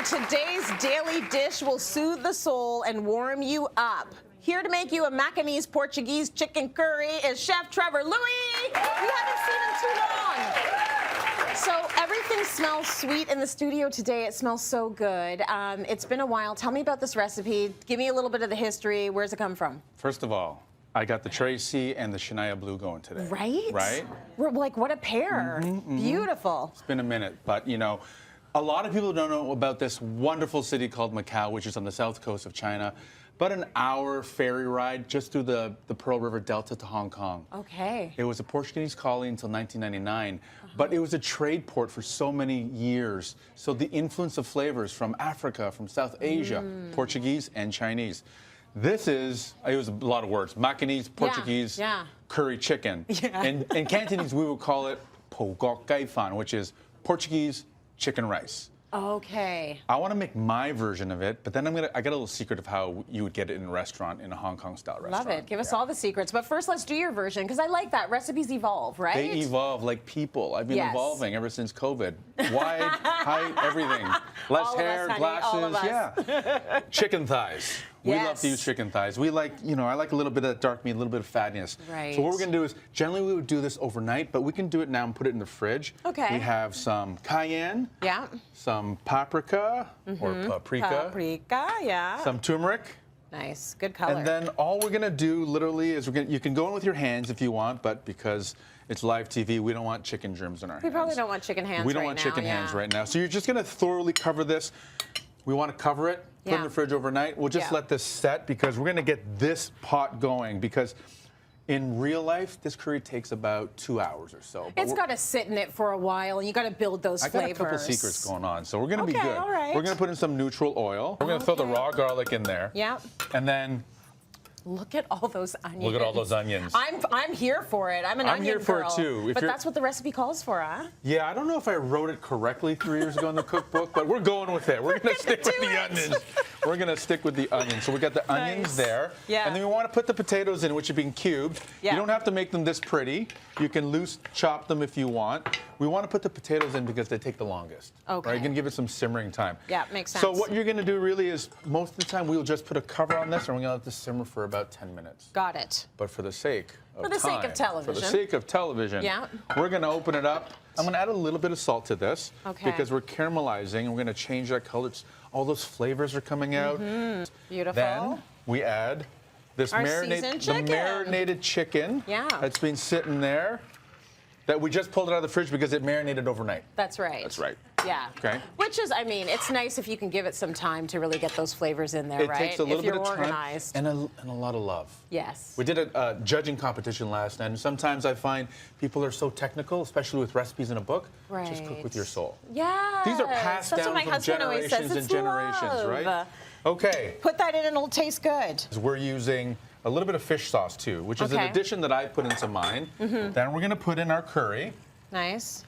Today's daily dish will soothe the soul and warm you up. Here to make you a Macanese Portuguese chicken curry is Chef Trevor Lui. We haven't seen him too long. So everything smells sweet in the studio today. It smells so good. It's been a while. Tell me about this recipe. Give me a little bit of the history. Where's it come from? First of all, I got the Tracy and the Shania Blue going today. Right? Right? We're like, what a pair. Beautiful. It's been a minute, but you know, a lot of people don't know about this wonderful city called Macau, which is on the south coast of China. About an hour ferry ride just through the Pearl River Delta to Hong Kong. Okay. It was a Portuguese colony until 1999, but it was a trade port for so many years. So the influence of flavors from Africa, from South Asia, Portuguese and Chinese. This is, it was a lot of words, Macanese Portuguese curry chicken. In Cantonese, we would call it po gok gai fan, which is Portuguese chicken rice. Okay. I want to make my version of it, but then I got a little secret of how you would get it in a restaurant, in a Hong Kong style restaurant. Love it. Give us all the secrets. But first, let's do your version, because I like that. Recipes evolve, right? They evolve like people. I've been evolving ever since COVID. Wide, height, everything. Less hair, glasses, yeah. Chicken thighs. We love to use chicken thighs. We like, you know, I like a little bit of dark meat, a little bit of fattiness. Right. So what we're going to do is, generally we would do this overnight, but we can do it now and put it in the fridge. Okay. We have some cayenne. Yeah. Some paprika or paprika. Paprika, yeah. Some turmeric. Nice. Good color. And then all we're going to do literally is you can go in with your hands if you want, but because it's live TV, we don't want chicken germs in our hands. We probably don't want chicken hands We don't want chicken hands right now. So you're just going to thoroughly cover this. We want to cover it, put it in the fridge overnight. We'll just let this set because we're going to get this pot going because in real life, this curry takes about 2 hours or so. It's got to sit in it for a while, and you got to build those flavors. I got a couple secrets going on, so we're going to be good. All right. We're going to put in some neutral oil. We're going to throw the raw garlic in there. Yeah. And then look at all those onions. look at all those onions. I'm here for it. I'm an onion here for girl. it too. But that's what the recipe calls for, huh? Yeah, I don't know if I wrote it correctly 3 years ago in the cookbook, but we're going with it. We're going to stick with the onions. We're going to stick with the onions. So we got the onions there. Yeah. And then we want to put the potatoes in, which have been cubed. Yeah. You don't have to make them this pretty. You can loose chop them if you want. We want to put the potatoes in because they take the longest. Okay. Right? You can give it some simmering time. Yeah, makes sense. So what you're going to do really is most of the time we'll just put a cover on this and we're going to let this simmer for about 10 minutes. Got it. But for the sake of For the sake of television. For the sake of television. We're going to open it up. I'm going to add a little bit of salt to this because we're caramelizing and we're going to change that color. All those flavors are coming out. Beautiful. Then we add this marinated chicken that's been sitting there that we just pulled it out of the fridge because it marinated overnight. That's right. That's right. Yeah. Okay. Which is, I mean, it's nice if you can give it some time to really get those flavors in there, right? It takes a little bit of organized. time and a lot of love. Yes. We did a judging competition last night, and sometimes I find people are so technical, especially with recipes in a book. Right. Just cook with your soul. Yeah. These are passed down from generations and generations, right? Okay. Put that in and it'll taste good. We're using a little bit of fish sauce too, which is an addition that I put into mine. Then we're going to put in our curry. Nice.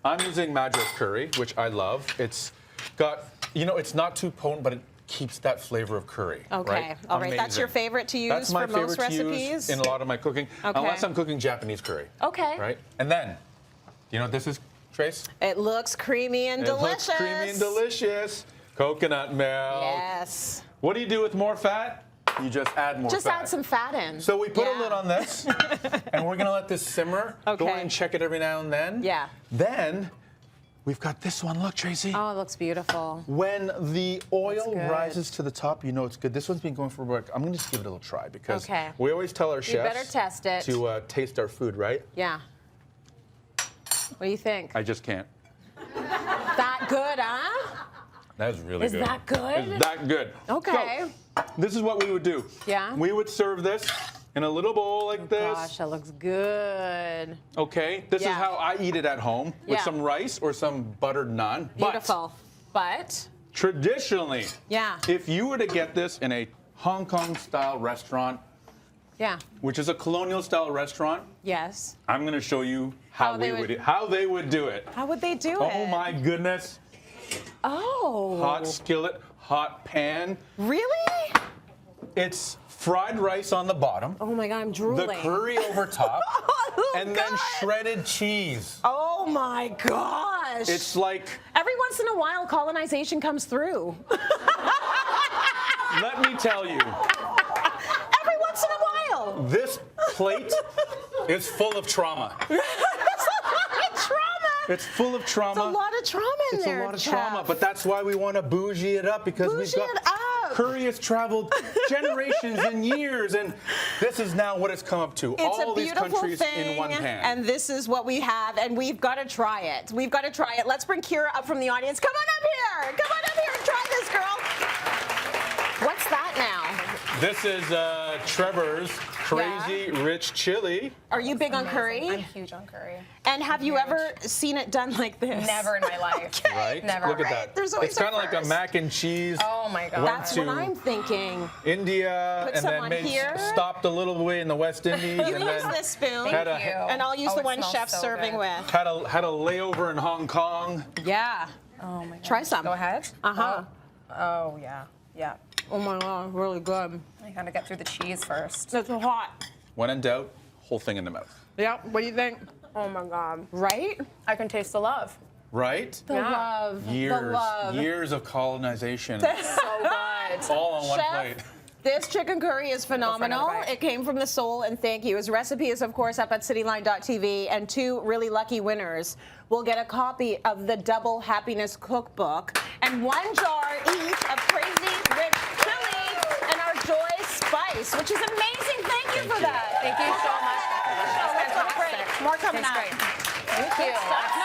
I'm using Madras curry, which I love. It's got, you know, it's not too potent, but it keeps that flavor of curry. Okay. Right? All right. That's your favorite to use for most recipes? That's my favorite to use in a lot of my cooking, unless I'm cooking Japanese curry. Okay. Right? And then, you know what this is, Trace? It looks creamy and delicious. It looks creamy and delicious. Coconut milk. Yes. What do you do with more fat? You just add more fat. Just add some fat in. So we put a lid on this, and we're going to let this simmer. Okay. Go in and check it every now and then. Yeah. Then we've got this one. Look, Tracy. Oh, it looks beautiful. When the oil rises to the top, you know it's good. This one's been going for a bit. I'm going to just give it a little try because we always tell our chefs you better test it. to taste our food, right? Yeah. What do you think? I just can't. That good, huh? That is really good. Is that good? It's that good. Okay. So, this is what we would do. Yeah? We would serve this in a little bowl like this. Gosh, that looks good. Okay. This is how I eat it at home with some rice or some buttered naan. Beautiful. But traditionally, if you were to get this in a Hong Kong style restaurant, which is a colonial style restaurant, I'm going to show you how they would do it. How they would do it. How would they do it? Oh my goodness. Oh. Hot skillet, hot pan. Really? It's fried rice on the bottom. Oh my God, I'm drooling. The curry over top. And then shredded cheese. Oh my gosh. It's like... Everyone once in a while, colonization comes through. Let me tell you, Every once in a while. this plate is full of trauma. It's full of trauma. It's a lot of trauma in there, It's a lot of Chef. trauma, but that's why we want to bougie it up, because we've Bougie got it up. curry has traveled generations and years, and this is now what it's come up to. It's all a these beautiful countries thing, in one pan. and this is what we have, and we've got to try it. We've got to try it. Let's bring Kira up from the audience. Come on up here. Come on up here and try this, girl. What's that now? This is Trevor's Crazy Rich Chili. Are you big on curry? I'm huge on curry. And have you ever seen it done like this? Never in my life. Okay. Right? Never. Look at Right. that. There's always it's a kind of like a first. mac and cheese. Oh my god. Went That's what to I'm thinking. India, Put and some then on maybe here. stopped a little way in the West Indies, You and use then this spoon, had Thank you. and I'll use Oh, the it one smells Chef's so serving good. with. had a layover in Hong Kong. Yeah. Oh my god. Try some. Go ahead. Uh-huh. Oh yeah. Yeah. Oh my God, really good. I gotta get through the cheese first. It's hot. When in doubt, whole thing in the mouth. Yeah, what do you think? Oh my god. Right? I can taste the love. Right? The love. Years, The love. years of colonization, So good. all on one Chef, plate. this chicken curry is phenomenal. another bite. It came from the soul, and thank you. His recipe is, of course, up at cityline.tv, and 2 really lucky winners will get a copy of the Double Happiness Cookbook and 1 jar each of Crazy Rich Chili and our Joy Spice, which is amazing. Thank you for that. Thank you so much. Let's go break. More coming Tastes up. great. Thank you. Good stuff.